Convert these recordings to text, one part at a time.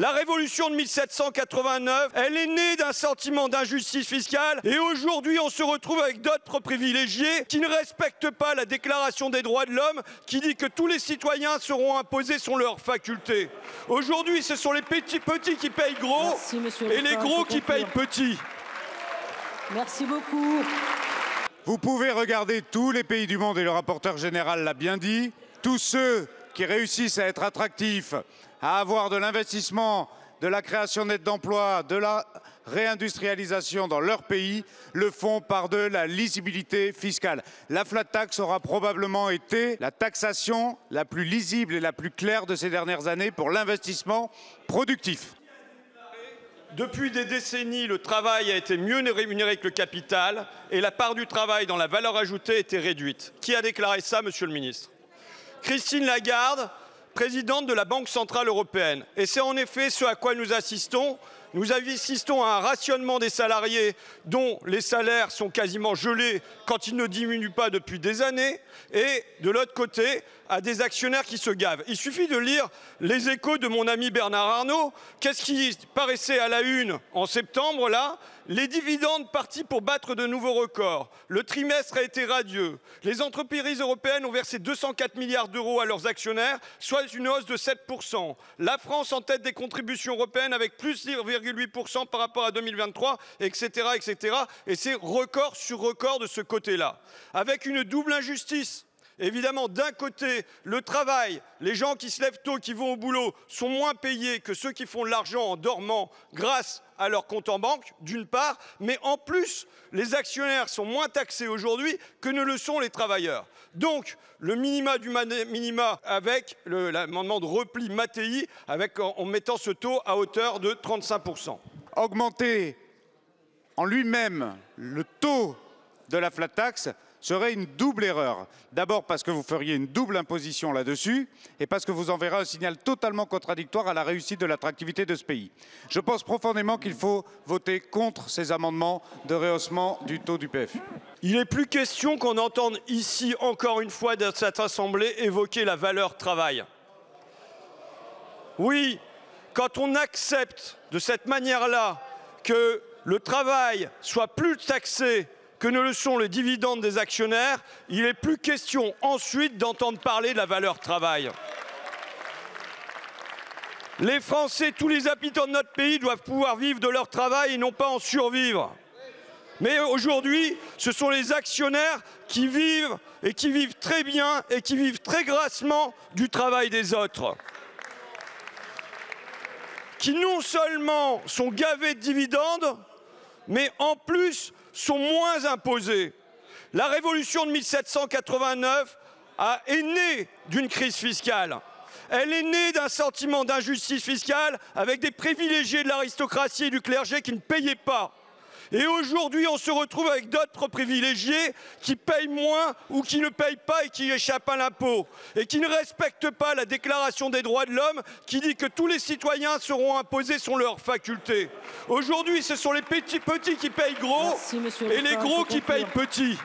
La révolution de 1789, elle est née d'un sentiment d'injustice fiscale et aujourd'hui on se retrouve avec d'autres privilégiés qui ne respectent pas la déclaration des droits de l'homme qui dit que tous les citoyens seront imposés sur leurs facultés. Aujourd'hui ce sont les petits qui payent gros. Merci, et les gros qui payent petits. Merci beaucoup. Vous pouvez regarder tous les pays du monde, et le rapporteur général l'a bien dit, tous ceux qui réussissent à être attractifs, à avoir de l'investissement, de la création nette d'emplois, de la réindustrialisation dans leur pays, le font par de la lisibilité fiscale. La flat tax aura probablement été la taxation la plus lisible et la plus claire de ces dernières années pour l'investissement productif. Depuis des décennies, le travail a été mieux rémunéré que le capital et la part du travail dans la valeur ajoutée a été réduite. Qui a déclaré ça, Monsieur le Ministre? Christine Lagarde, présidente de la Banque centrale européenne. Et c'est en effet ce à quoi nous assistons. Nous assistons à un rationnement des salariés dont les salaires sont quasiment gelés quand ils ne diminuent pas depuis des années. Et de l'autre côté, à des actionnaires qui se gavent. Il suffit de lire les échos de mon ami Bernard Arnault. Qu'est-ce qui paraissait à la une en septembre là? Les dividendes partis pour battre de nouveaux records. Le trimestre a été radieux. Les entreprises européennes ont versé 204 milliards d'euros à leurs actionnaires, soit une hausse de 7%. La France en tête des contributions européennes avec plus 0,8% par rapport à 2023, etc., etc. Et c'est record sur record de ce côté-là. Avec une double injustice. Évidemment, d'un côté, le travail, les gens qui se lèvent tôt, qui vont au boulot, sont moins payés que ceux qui font de l'argent en dormant grâce à leur compte en banque, d'une part, mais en plus, les actionnaires sont moins taxés aujourd'hui que ne le sont les travailleurs. Donc, le minima du minima avec l'amendement de repli Mattei, en mettant ce taux à hauteur de 35%. Augmenter en lui-même le taux de la flat tax serait une double erreur. D'abord parce que vous feriez une double imposition là-dessus et parce que vous enverrez un signal totalement contradictoire à la réussite de l'attractivité de ce pays. Je pense profondément qu'il faut voter contre ces amendements de rehaussement du taux du PFU. Il n'est plus question qu'on entende ici, encore une fois, dans cette Assemblée, évoquer la valeur travail. Oui, quand on accepte de cette manière-là que le travail soit plus taxé que ne le sont les dividendes des actionnaires, il n'est plus question ensuite d'entendre parler de la valeur travail. Les Français, tous les habitants de notre pays doivent pouvoir vivre de leur travail et non pas en survivre. Mais aujourd'hui, ce sont les actionnaires qui vivent et qui vivent très bien et qui vivent très grassement du travail des autres. Qui non seulement sont gavés de dividendes, mais en plus sont moins imposés. La révolution de 1789 est née d'une crise fiscale. Elle est née d'un sentiment d'injustice fiscale avec des privilégiés de l'aristocratie et du clergé qui ne payaient pas. Et aujourd'hui, on se retrouve avec d'autres privilégiés qui payent moins ou qui ne payent pas et qui échappent à l'impôt. Et qui ne respectent pas la déclaration des droits de l'homme qui dit que tous les citoyens seront imposés sur leurs facultés. Aujourd'hui, ce sont les petits qui payent gros. Merci, et les gros qui payent petits.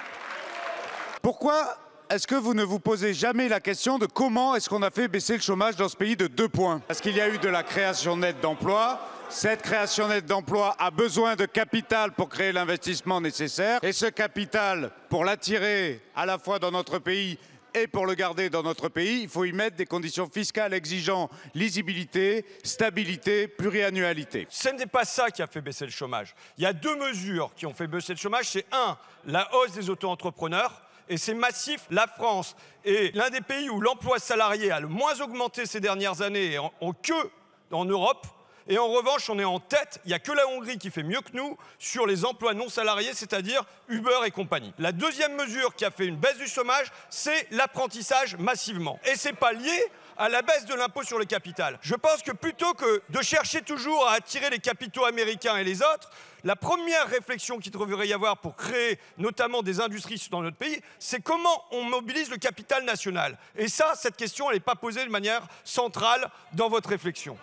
Pourquoi est-ce que vous ne vous posez jamais la question de comment est-ce qu'on a fait baisser le chômage dans ce pays de 2 points? Parce qu'il y a eu de la création nette d'emplois. Cette création nette d'emplois a besoin de capital pour créer l'investissement nécessaire. Et ce capital, pour l'attirer à la fois dans notre pays et pour le garder dans notre pays, il faut y mettre des conditions fiscales exigeant lisibilité, stabilité, pluriannualité. Ce n'est pas ça qui a fait baisser le chômage. Il y a 2 mesures qui ont fait baisser le chômage. C'est 1, la hausse des auto-entrepreneurs. Et c'est massif. La France est l'un des pays où l'emploi salarié a le moins augmenté ces dernières années en Europe. Et en revanche, on est en tête, il n'y a que la Hongrie qui fait mieux que nous sur les emplois non salariés, c'est-à-dire Uber et compagnie. La deuxième mesure qui a fait une baisse du chômage, c'est l'apprentissage massivement. Et ce n'est pas lié à la baisse de l'impôt sur le capital. Je pense que plutôt que de chercher toujours à attirer les capitaux américains et les autres, la première réflexion qu'il devrait y avoir pour créer notamment des industries dans notre pays, c'est comment on mobilise le capital national. Et ça, cette question, elle n'est pas posée de manière centrale dans votre réflexion.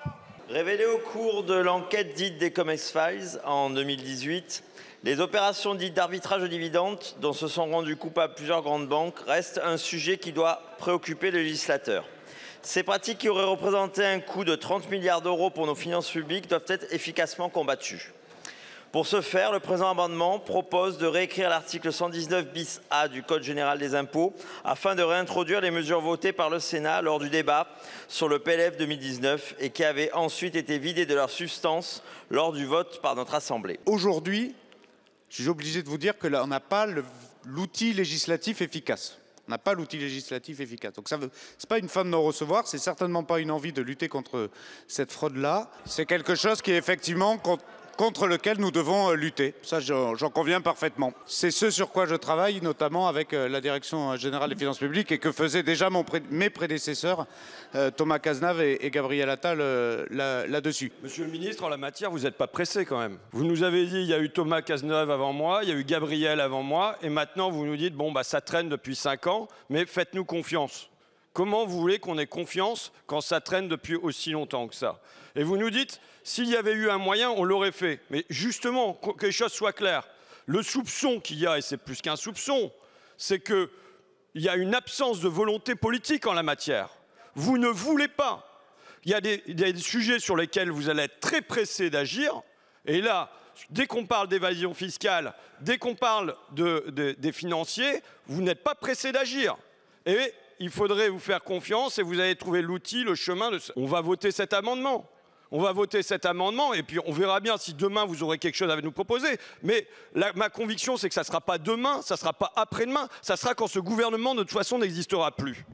Révélées au cours de l'enquête dite des Comex Files en 2018, les opérations dites d'arbitrage de dividendes, dont se sont rendues coupables plusieurs grandes banques, restent un sujet qui doit préoccuper le législateur. Ces pratiques qui auraient représenté un coût de 30 milliards d'euros pour nos finances publiques doivent être efficacement combattues. Pour ce faire, le présent amendement propose de réécrire l'article 119 bis A du Code général des impôts afin de réintroduire les mesures votées par le Sénat lors du débat sur le PLF 2019 et qui avaient ensuite été vidées de leur substance lors du vote par notre Assemblée. Aujourd'hui, je suis obligé de vous dire que là, on n'a pas l'outil législatif efficace. On n'a pas l'outil législatif efficace. Donc ce n'est pas une fin de non-recevoir, c'est certainement pas une envie de lutter contre cette fraude-là. C'est quelque chose qui est effectivement contre lequel nous devons lutter. Ça, j'en conviens parfaitement. C'est ce sur quoi je travaille, notamment avec la Direction générale des finances publiques et que faisaient déjà mes prédécesseurs, Thomas Cazenave et Gabriel Attal, là-dessus. Monsieur le ministre, en la matière, vous n'êtes pas pressé quand même. Vous nous avez dit, il y a eu Thomas Cazenave avant moi, il y a eu Gabriel avant moi, et maintenant vous nous dites, bon, bah, ça traîne depuis 5 ans, mais faites-nous confiance. Comment vous voulez qu'on ait confiance quand ça traîne depuis aussi longtemps que ça? Et vous nous dites, s'il y avait eu un moyen, on l'aurait fait. Mais justement, que les choses soient claires. Le soupçon qu'il y a, et c'est plus qu'un soupçon, c'est qu'il y a une absence de volonté politique en la matière. Vous ne voulez pas. Il y a des sujets sur lesquels vous allez être très pressés d'agir. Et là, dès qu'on parle d'évasion fiscale, dès qu'on parle des financiers, vous n'êtes pas pressés d'agir. Et il faudrait vous faire confiance et vous allez trouver l'outil, le chemin. On va voter cet amendement. On va voter cet amendement et puis on verra bien si demain vous aurez quelque chose à nous proposer. Mais ma conviction, c'est que ça ne sera pas demain, ça ne sera pas après-demain, ça sera quand ce gouvernement de toute façon n'existera plus.